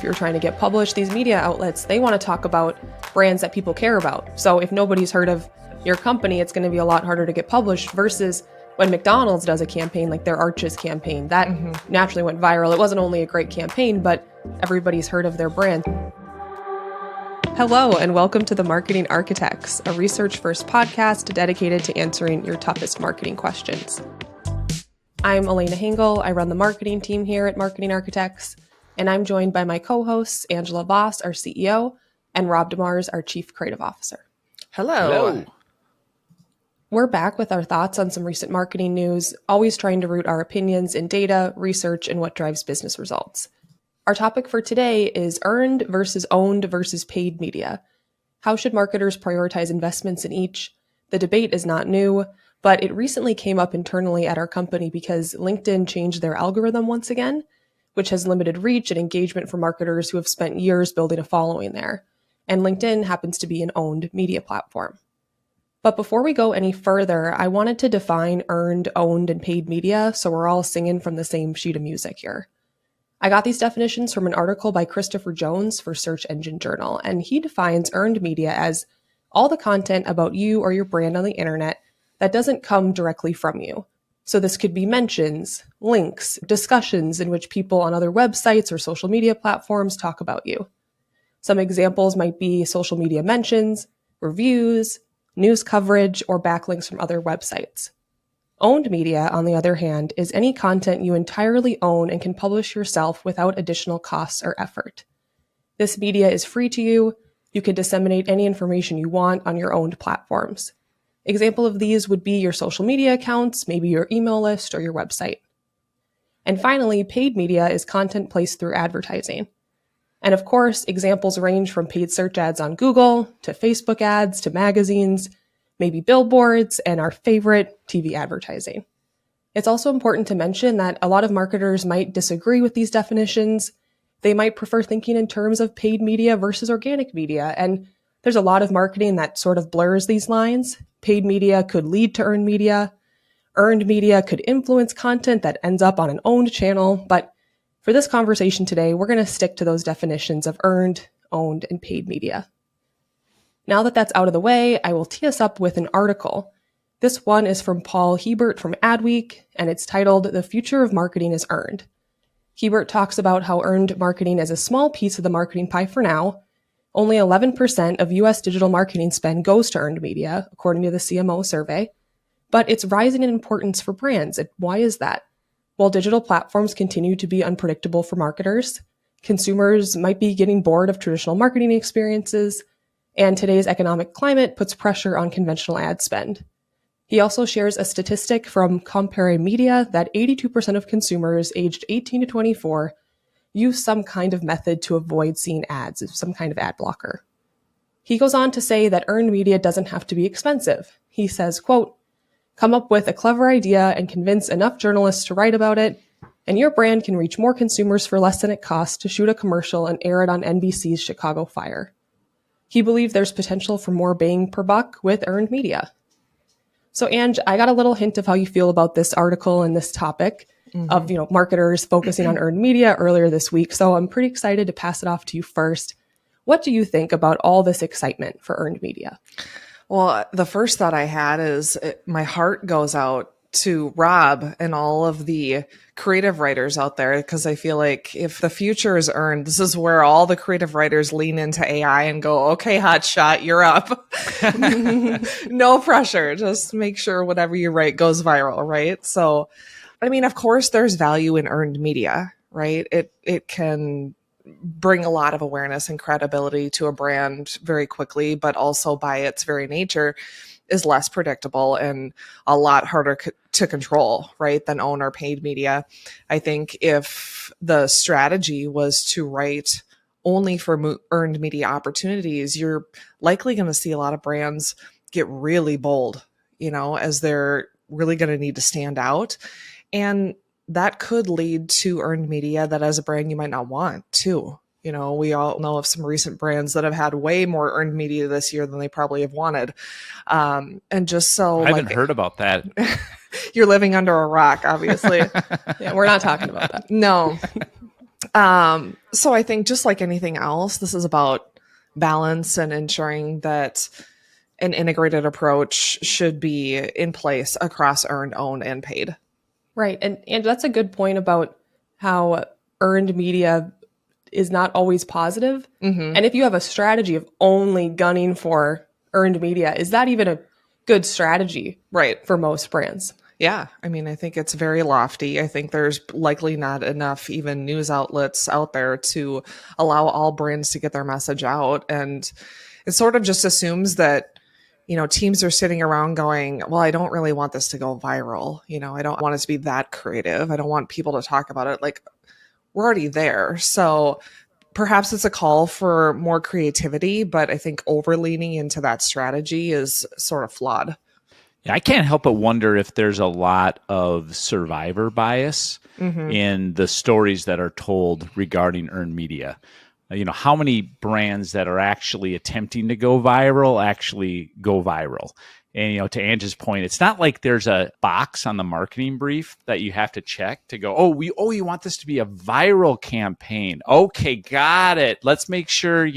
if you're trying to get published, these media outlets, they want to talk about brands that people care about. So if nobody's heard of your company, it's going to be a lot harder to get published versus when McDonald's does a campaign like their Arches campaign. That naturally went viral. It wasn't only a great campaign, but everybody's heard of their brand. Hello, and welcome to The Marketing Architects, a research-first podcast dedicated to answering your toughest marketing questions. I'm Elena. I run the marketing team here at Marketing Architects, and I'm joined by my co-hosts, Angela Voss, our CEO, and Rob DeMars, our Chief Creative Officer. Hello. We're back with our thoughts on some recent marketing news, always trying to root our opinions in data, research, and what drives business results. Our topic for today is earned versus owned versus paid media. How should marketers prioritize investments in each? The debate is not new, but it recently came up internally at our company because LinkedIn changed their algorithm once again, which has limited reach and engagement for marketers who have spent years building a following there. And LinkedIn happens to be an owned media platform. But before we go any further, I wanted to define earned, owned, and paid media so we're all singing from the same sheet of music here. I got these definitions from an article by Christopher Jones for Search Engine Journal, and he defines earned media as all the content about you or your brand on the internet that doesn't come directly from you. So this could be mentions, links, discussions in which people on other websites or social media platforms talk about you. Some examples might be social media mentions, reviews, news coverage, or backlinks from other websites. Owned media, on the other hand, is any content you entirely own and can publish yourself without additional costs or effort. This media is free to you. You can disseminate any information you want on your owned platforms. Example of these would be your social media accounts, maybe your email list or your website. And finally, paid media is content placed through advertising. And of course, examples range from paid search ads on Google to Facebook ads to magazines, maybe billboards, and our favorite, TV advertising. It's also important to mention that a lot of marketers might disagree with these definitions. They might prefer thinking in terms of paid media versus organic media, and there's a lot of marketing that sort of blurs these lines. Paid media could lead to earned media. Earned media could influence content that ends up on an owned channel, but for this conversation today, we're going to stick to those definitions of earned, owned, and paid media. Now that that's out of the way, I will tee us up with an article. This one is from Paul Hebert from Adweek, and it's titled, "The Future of Marketing is Earned." Hebert talks about how earned marketing is a small piece of the marketing pie for now. Only 11% of US digital marketing spend goes to earned media, according to the CMO survey. But it's rising in importance for brands. And why is that? While digital platforms continue to be unpredictable for marketers, consumers might be getting bored of traditional marketing experiences, and today's economic climate puts pressure on conventional ad spend. He also shares a statistic from Compare Media that 82% of consumers aged 18 to 24 use some kind of method to avoid seeing ads, some kind of ad blocker. He goes on to say that earned media doesn't have to be expensive. He says, quote, "Come up with a clever idea and convince enough journalists to write about it, and your brand can reach more consumers for less than it costs to shoot a commercial and air it on NBC's Chicago Fire." He believed there's potential for more bang per buck with earned media. So, Ange, I got a little hint of how you feel about this article and this topic of, marketers focusing on earned media earlier this week. So I'm pretty excited to pass it off to you first. What do you think about all this excitement for earned media? Well, the first thought I had is my heart goes out to Rob and all of the creative writers out there, because I feel like if the future is earned, this is where all the creative writers lean into AI and go, okay, hotshot, you're up. No pressure. Just make sure whatever you write goes viral, right? So, I mean, of course, there's value in earned media, right? It can bring a lot of awareness and credibility to a brand very quickly, but also by its very nature is less predictable and a lot harder to control, right, than own or paid media. I think if the strategy was to write only for earned media opportunities, you're likely going to see a lot of brands get really bold, as they're really going to need to stand out. And that could lead to earned media that as a brand you might not want too. We all know of some recent brands that have had way more earned media this year than they probably have wanted. And just so I haven't heard about that. You're living under a rock, obviously. Yeah, we're not talking about that. No. So I think just like anything else, this is about balance and ensuring that an integrated approach should be in place across earned, owned, and paid. Right. And that's a good point about how earned media is not always positive. Mm-hmm. And if you have a strategy of only gunning for earned media, is that even a good strategy Right. for most brands? Yeah. I mean, I think it's very lofty. I think there's likely not enough even news outlets out there to allow all brands to get their message out. And it sort of just assumes that, teams are sitting around going, well, I don't really want this to go viral. I don't want it to be that creative. I don't want people to talk about it. Like, we're already there. So perhaps it's a call for more creativity, but I think overleaning into that strategy is sort of flawed. Yeah, I can't help but wonder if there's a lot of survivor bias Mm-hmm. in the stories that are told regarding earned media. How many brands that are actually attempting to go viral actually go viral? And, to Angie's point, it's not like there's a box on the marketing brief that you have to check to go, you want this to be a viral campaign. Okay, got it. Let's make sure,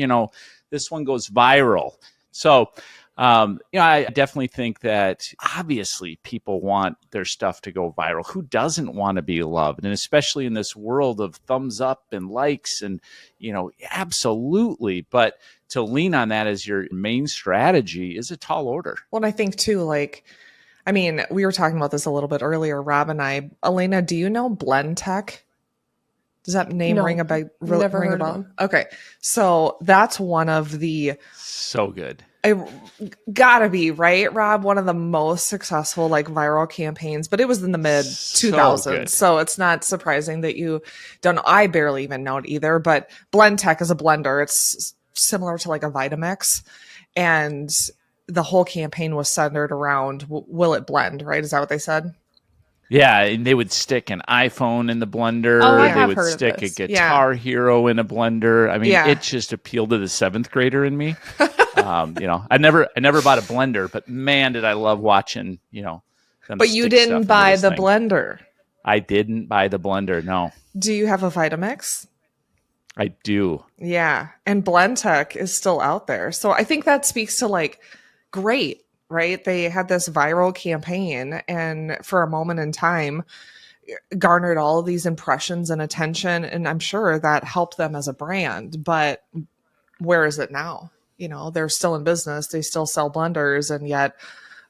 this one goes viral. So, I definitely think that obviously people want their stuff to go viral. Who doesn't want to be loved? And especially in this world of thumbs up and likes and, absolutely. But to lean on that as your main strategy is a tall order. Well, and I think too, we were talking about this a little bit earlier, Rob and I. Elena, do you know Blend Tech? Does that name No, ring a bell? never Ring a heard of bell? them. Okay, so that's one of the So good. gotta be right, Rob. One of the most successful viral campaigns, but it was in the mid 2000s, so it's not surprising that you don't know. I barely even know it either. But Blend Tech is a blender. It's similar to like a Vitamix, and the whole campaign was centered around will it blend? Right? Is that what they said? Yeah, and they would stick an iPhone in the blender. Oh, I They have would heard of stick a this. Guitar Hero in a blender. I mean, Yeah. it just appealed to the seventh grader in me. I never bought a blender, but man, did I love watching, them But you stick didn't stuff into buy this the thing. blender. I didn't buy the blender. No, Do you have a Vitamix? I do. Yeah. And Blend Tech is still out there. So I think that speaks to great, right? They had this viral campaign and for a moment in time garnered all of these impressions and attention. And I'm sure that helped them as a brand. But where is it now? They're still in business. They still sell blenders. And yet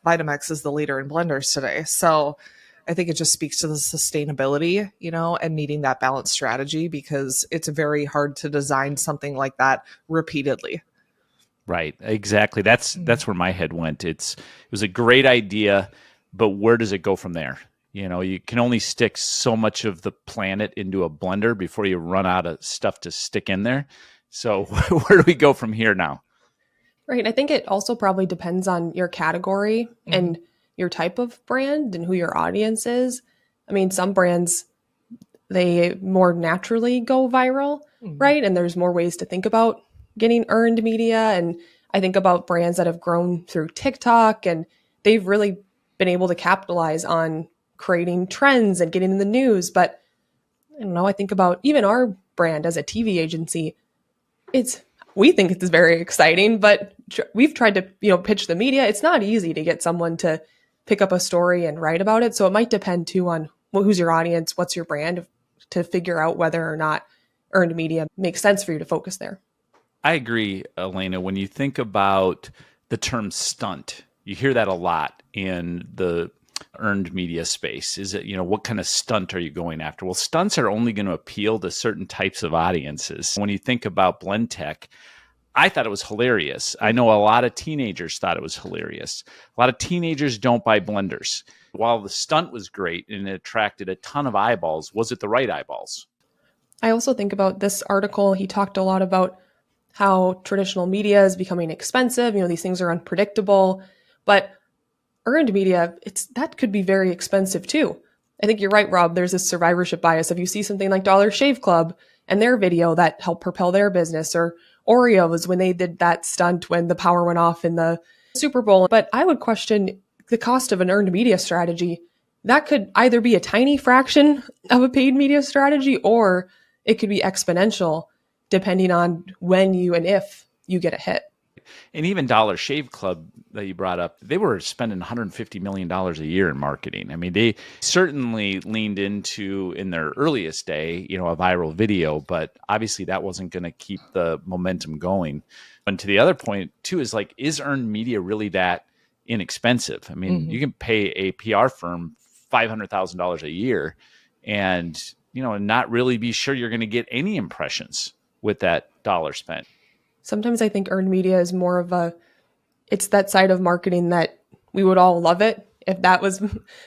Vitamix is the leader in blenders today. So I think it just speaks to the sustainability, and needing that balanced strategy because it's very hard to design something like that repeatedly. Right. Exactly. That's where my head went. It was a great idea, but where does it go from there? You can only stick so much of the planet into a blender before you run out of stuff to stick in there. So where do we go from here now? Right. I think it also probably depends on your category and your type of brand and who your audience is. I mean, some brands, they more naturally go viral, right? And there's more ways to think about getting earned media. And I think about brands that have grown through TikTok and they've really been able to capitalize on creating trends and getting in the news. But I don't know, I think about even our brand as a TV agency, we think it's very exciting, but we've tried to, pitch the media. It's not easy to get someone to pick up a story and write about it. So it might depend too on who's your audience, what's your brand, to figure out whether or not earned media makes sense for you to focus there. I agree, Elena. When you think about the term stunt, you hear that a lot in the earned media space. Is it, what kind of stunt are you going after? Well, stunts are only going to appeal to certain types of audiences. When you think about Blend Tech, I thought it was hilarious. I know a lot of teenagers thought it was hilarious. A lot of teenagers don't buy blenders. While the stunt was great and it attracted a ton of eyeballs, was it the right eyeballs? I also think about this article. He talked a lot about how traditional media is becoming expensive. These things are unpredictable, but earned media, that could be very expensive too. I think you're right, Rob. There's this survivorship bias. If you see something like Dollar Shave Club and their video that helped propel their business, or Oreos when they did that stunt when the power went off in the Super Bowl. But I would question the cost of an earned media strategy. That could either be a tiny fraction of a paid media strategy, or it could be exponential depending on when you and if you get a hit. And even Dollar Shave Club that you brought up, they were spending $150 million a year in marketing. I mean, they certainly leaned into, in their earliest day, a viral video, but obviously that wasn't going to keep the momentum going. And to the other point too, is like, is earned media really that inexpensive? I mean, you can pay a PR firm $500,000 a year and, not really be sure you're going to get any impressions with that dollar spent. Sometimes I think earned media is more of it's that side of marketing that we would all love it if that was,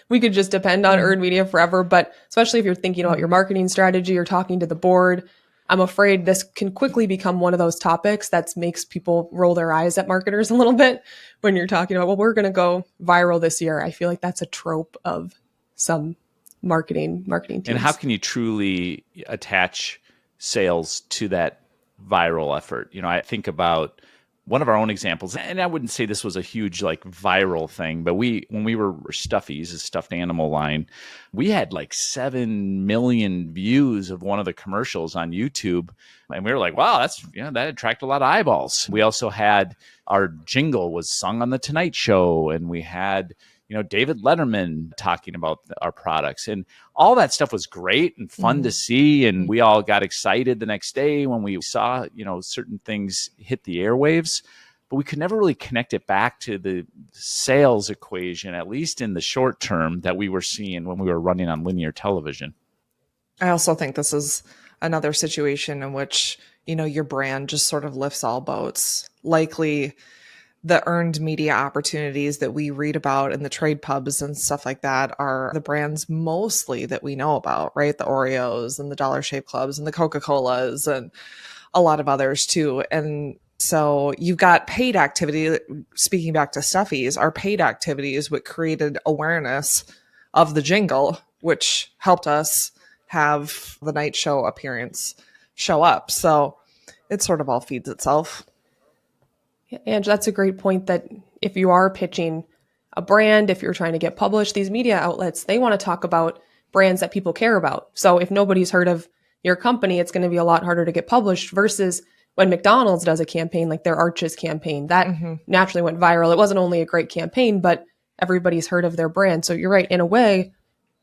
we could just depend on earned media forever. But especially if you're thinking about your marketing strategy or talking to the board, I'm afraid this can quickly become one of those topics that makes people roll their eyes at marketers a little bit when you're talking about, well, we're going to go viral this year. I feel like that's a trope of some marketing teams. And how can you truly attach sales to that viral effort? I think about one of our own examples, and I wouldn't say this was a huge like viral thing, but when we were Stuffies, a stuffed animal line, we had like 7 million views of one of the commercials on YouTube. And we were like, wow, that attracted a lot of eyeballs. We also had our jingle was sung on the Tonight Show, and we had David Letterman talking about our products, and all that stuff was great and fun to see. And we all got excited the next day when we saw, certain things hit the airwaves, but we could never really connect it back to the sales equation, at least in the short term, that we were seeing when we were running on linear television. I also think this is another situation in which, your brand just sort of lifts all boats. Likely the earned media opportunities that we read about in the trade pubs and stuff like that are the brands mostly that we know about, right? The Oreos and the Dollar Shave Clubs and the Coca-Colas and a lot of others too. And so you've got paid activity. Speaking back to Stuffies, our paid activities, what created awareness of the jingle, which helped us have the night show appearance show up. So it sort of all feeds itself. And that's a great point, that if you are pitching a brand, if you're trying to get published, these media outlets, they want to talk about brands that people care about. So if nobody's heard of your company, it's going to be a lot harder to get published versus when McDonald's does a campaign like their Arches campaign, that naturally went viral. It wasn't only a great campaign, but everybody's heard of their brand. So you're right. In a way,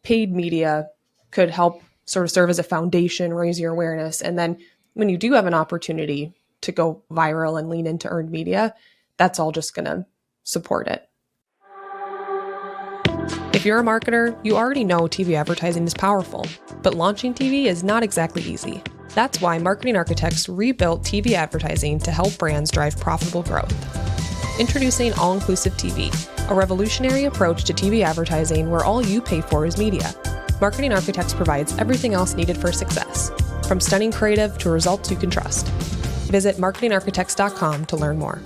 paid media could help sort of serve as a foundation, raise your awareness. And then when you do have an opportunity to go viral and lean into earned media, that's all just going to support it. If you're a marketer, you already know TV advertising is powerful, but launching TV is not exactly easy. That's why Marketing Architects rebuilt TV advertising to help brands drive profitable growth. Introducing All-Inclusive TV, a revolutionary approach to TV advertising where all you pay for is media. Marketing Architects provides everything else needed for success, from stunning creative to results you can trust. Visit marketingarchitects.com to learn more.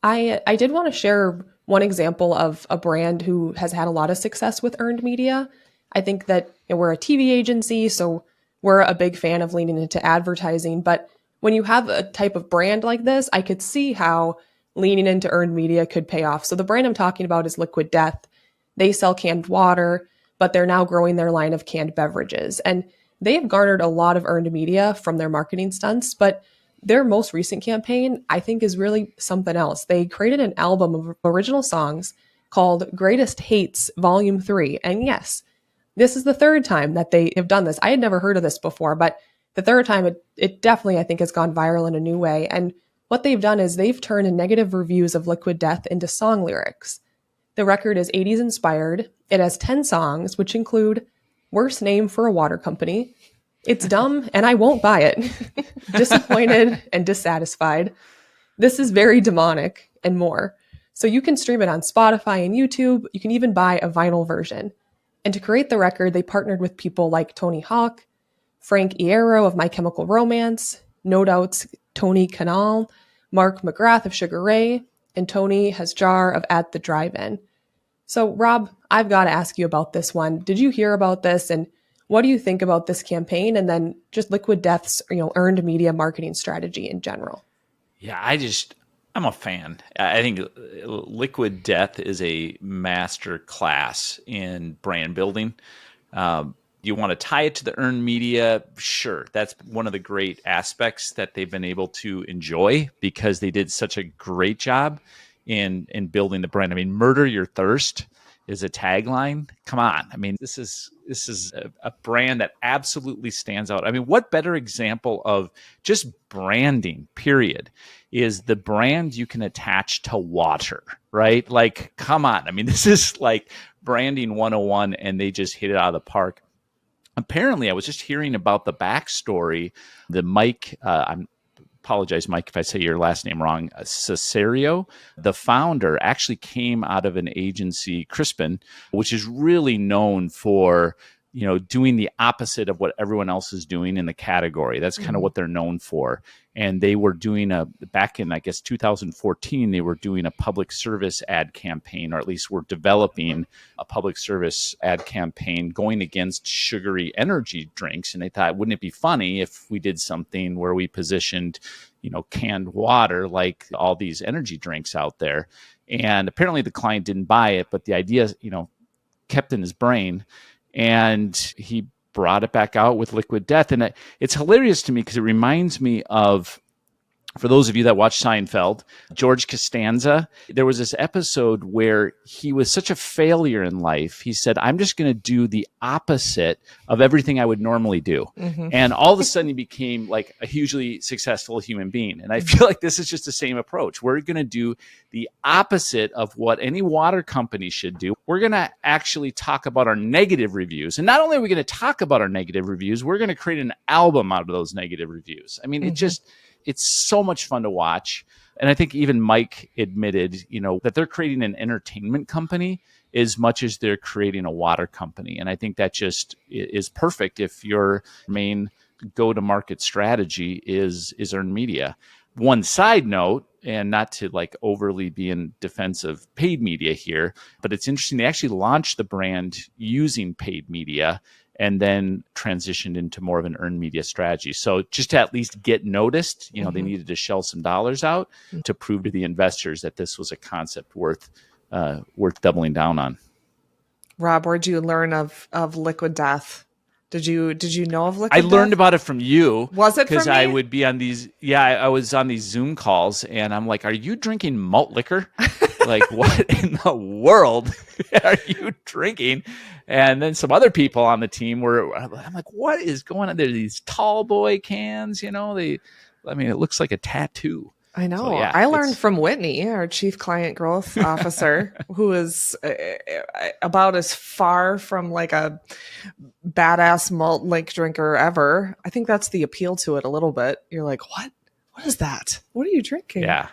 I did want to share one example of a brand who has had a lot of success with earned media. I think that we're a TV agency, so we're a big fan of leaning into advertising. But when you have a type of brand like this, I could see how leaning into earned media could pay off. So the brand I'm talking about is Liquid Death. They sell canned water, but they're now growing their line of canned beverages. And they have garnered a lot of earned media from their marketing stunts, but their most recent campaign, I think, is really something else. They created an album of original songs called Greatest Hates Volume 3. And yes, this is the third time that they have done this. I had never heard of this before, but the third time it definitely, I think, has gone viral in a new way. And what they've done is they've turned negative reviews of Liquid Death into song lyrics. The record is 80s inspired. It has 10 songs, which include Worst Name for a Water Company, It's Dumb and I Won't Buy It, Disappointed and Dissatisfied, This is Very Demonic, and more. So you can stream it on Spotify and YouTube. You can even buy a vinyl version. And to create the record, they partnered with people like Tony Hawk, Frank Iero of My Chemical Romance, No Doubt's Tony Kanal, Mark McGrath of Sugar Ray, and Tony Hasjar of At the Drive-In. So Rob, I've got to ask you about this one. Did you hear about this? And what do you think about this campaign? And then just Liquid Death's, earned media marketing strategy in general? Yeah, I'm a fan. I think Liquid Death is a master class in brand building. You want to tie it to the earned media? Sure. That's one of the great aspects that they've been able to enjoy because they did such a great job in building the brand. I mean, murder your thirst is a tagline. Come on. I mean, this is a brand that absolutely stands out. I mean, what better example of just branding, period, is the brand you can attach to water, right? Like, come on. I mean, this is like branding 101, and they just hit it out of the park. Apparently, I was just hearing about the backstory. The Mike, apologize, Mike, if I say your last name wrong, Cesario, the founder, actually came out of an agency, Crispin, which is really known for, you know, doing the opposite of what everyone else is doing in the category. That's kind of what they're known for. And they were doing back in, I guess, 2014, they were doing a public service ad campaign, or at least were developing a public service ad campaign going against sugary energy drinks. And they thought, wouldn't it be funny if we did something where we positioned, you know, canned water like all these energy drinks out there? And apparently the client didn't buy it, but the idea, you know, kept in his brain. And he brought it back out with Liquid Death. And it's hilarious to me because it reminds me of, for those of you that watch Seinfeld, George Costanza, there was this episode where he was such a failure in life. He said, I'm just going to do the opposite of everything I would normally do. And all of a sudden he became like a hugely successful human being. And I feel like this is just the same approach. We're going to do the opposite of what any water company should do. We're going to actually talk about our negative reviews. And not only are we going to talk about our negative reviews, we're going to create an album out of those negative reviews. I mean, it's so much fun to watch. And I think even Mike admitted, you know, that they're creating an entertainment company as much as they're creating a water company. And I think that just is perfect if your main go-to-market strategy is earned media. One side note, and not to like overly be in defense of paid media here, but it's interesting. They actually launched the brand using paid media and then transitioned into more of an earned media strategy. So just to at least get noticed, you know, they needed to shell some dollars out to prove to the investors that this was a concept worth doubling down on. Rob, where'd you learn of Liquid Death? Did you know of Liquid Death? I learned about it from you. Was it from because me? I would be on these? Yeah, I was on these Zoom calls, and I'm like, "Are you drinking malt liquor? Like, what in the world are you drinking?" And then some other people on the team I'm like, "What is going on? There's these tall boy cans, you know? It looks like a tattoo." I know. So, yeah, I learned from Whitney, our chief client growth officer, who is about as far from like a badass malt liquor drinker ever. I think that's the appeal to it a little bit. You're like, what? What is that? What are you drinking? Yeah.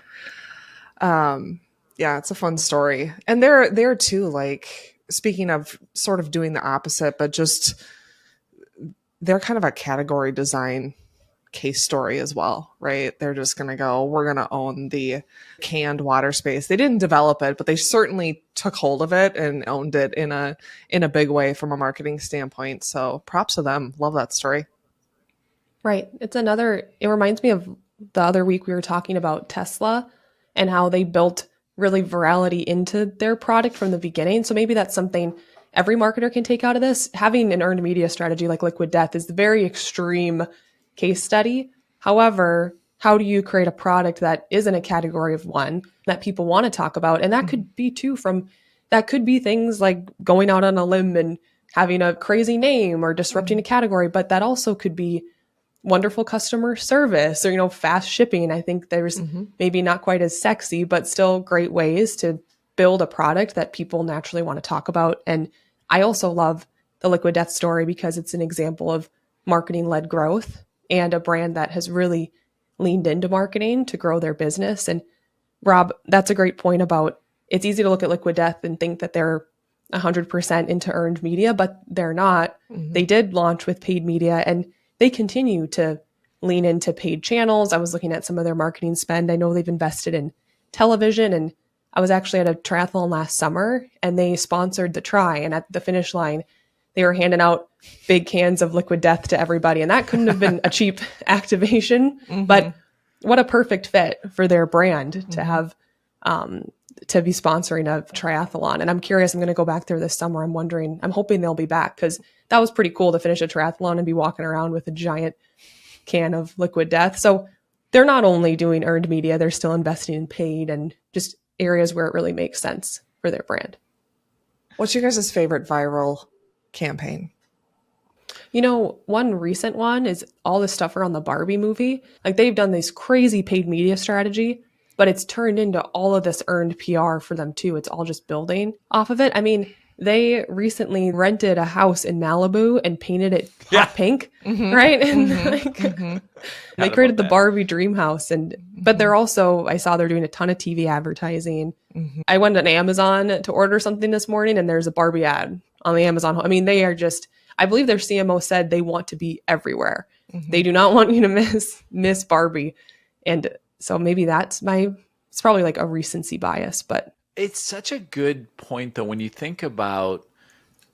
Yeah, it's a fun story. And they're too, like, speaking of sort of doing the opposite, but just they're kind of a category design case story as well, right? They're just going to go, we're going to own the canned water space. They didn't develop it, but they certainly took hold of it and owned it in a big way from a marketing standpoint. So props to them. Love that story. Right. It reminds me of the other week we were talking about Tesla and how they built really virality into their product from the beginning. So maybe that's something every marketer can take out of this. Having an earned media strategy like Liquid Death is the very extreme case study. However, how do you create a product that isn't a category of one that people want to talk about? And that could be that could be things like going out on a limb and having a crazy name or disrupting a category, but that also could be wonderful customer service or, you know, fast shipping. I think there's maybe not quite as sexy, but still great ways to build a product that people naturally want to talk about. And I also love the Liquid Death story because it's an example of marketing-led growth and a brand that has really leaned into marketing to grow their business. And Rob, that's a great point about it's easy to look at Liquid Death and think that they're 100% into earned media, but they're not. They did launch with paid media and they continue to lean into paid channels. I was looking at some of their marketing spend. I know they've invested in television, and I was actually at a triathlon last summer and they sponsored the Tri, and at the finish line, they were handing out big cans of Liquid Death to everybody. And that couldn't have been a cheap activation, but what a perfect fit for their brand to have to be sponsoring a triathlon. And I'm curious, I'm going to go back there this summer. I'm hoping they'll be back, because that was pretty cool to finish a triathlon and be walking around with a giant can of liquid death. So they're not only doing earned media, they're still investing in paid and just areas where it really makes sense for their brand. What's your guys' favorite viral campaign? One recent one is all this stuff around the Barbie movie. Like, they've done this crazy paid media strategy, but it's turned into all of this earned PR for them too. It's all just building off of it. I mean, they recently rented a house in Malibu and painted it hot pink, right? And they created the Barbie dream house. But they're also, I saw they're doing a ton of TV advertising. I went on Amazon to order something this morning, and there's a Barbie ad on the Amazon. I mean, they are just, I believe their CMO said they want to be everywhere. They do not want you to miss Barbie. And so maybe it's probably like a recency bias, but it's such a good point, though, when you think about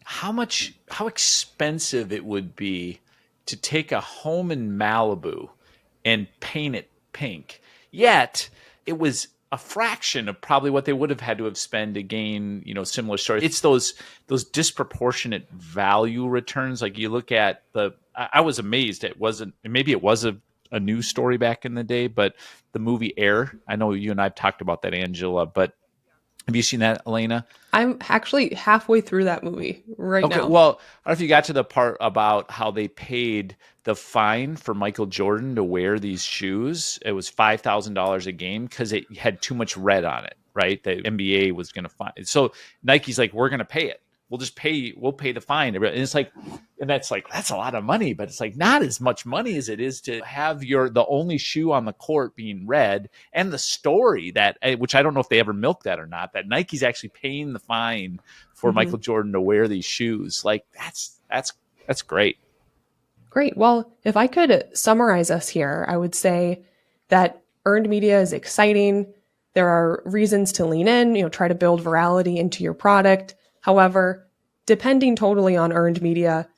how expensive it would be to take a home in Malibu and paint it pink. Yet it was a fraction of probably what they would have had to have spent to gain, similar stories. It's those disproportionate value returns. Like, you look at I was amazed. Maybe it was a news story back in the day, but the movie Air, I know you and I have talked about that, Angela, but have you seen that, Elena? I'm actually halfway through that movie right now. Well, I don't know if you got to the part about how they paid the fine for Michael Jordan to wear these shoes. It was $5,000 a game because it had too much red on it, right? The NBA was going to fine. So Nike's like, we're going to pay it. We'll pay the fine. And it's like, that's a lot of money, but it's like not as much money as it is to have the only shoe on the court being red, and the story that, which I don't know if they ever milked that or not, that Nike's actually paying the fine for Michael Jordan to wear these shoes. Like, that's great. Great. Well, if I could summarize us here, I would say that earned media is exciting. There are reasons to lean in, try to build virality into your product. However, depending totally on earned media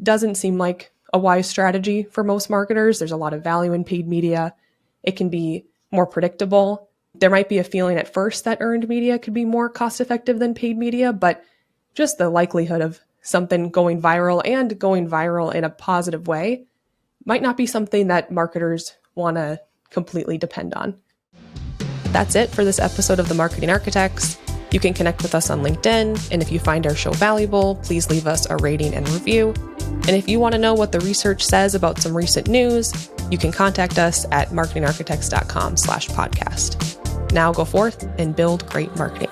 doesn't seem like a wise strategy for most marketers. There's a lot of value in paid media. It can be more predictable. There might be a feeling at first that earned media could be more cost effective than paid media, but just the likelihood of something going viral and going viral in a positive way might not be something that marketers want to completely depend on. That's it for this episode of The Marketing Architects. You can connect with us on LinkedIn, and if you find our show valuable, please leave us a rating and review. And if you want to know what the research says about some recent news, you can contact us at marketingarchitects.com/podcast. Now go forth and build great marketing.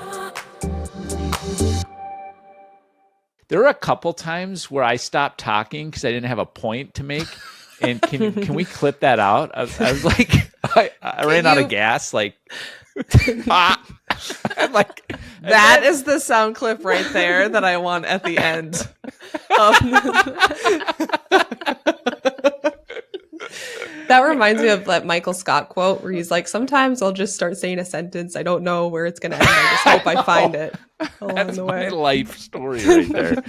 There were a couple times where I stopped talking because I didn't have a point to make. And can we clip that out? I was like, I ran out of gas. Like, I'm like, that is the sound clip right there that I want at the end. That reminds me of that Michael Scott quote where he's like, sometimes I'll just start saying a sentence. I don't know where it's going to end. I just hope I find it along That's the way. my life story right there.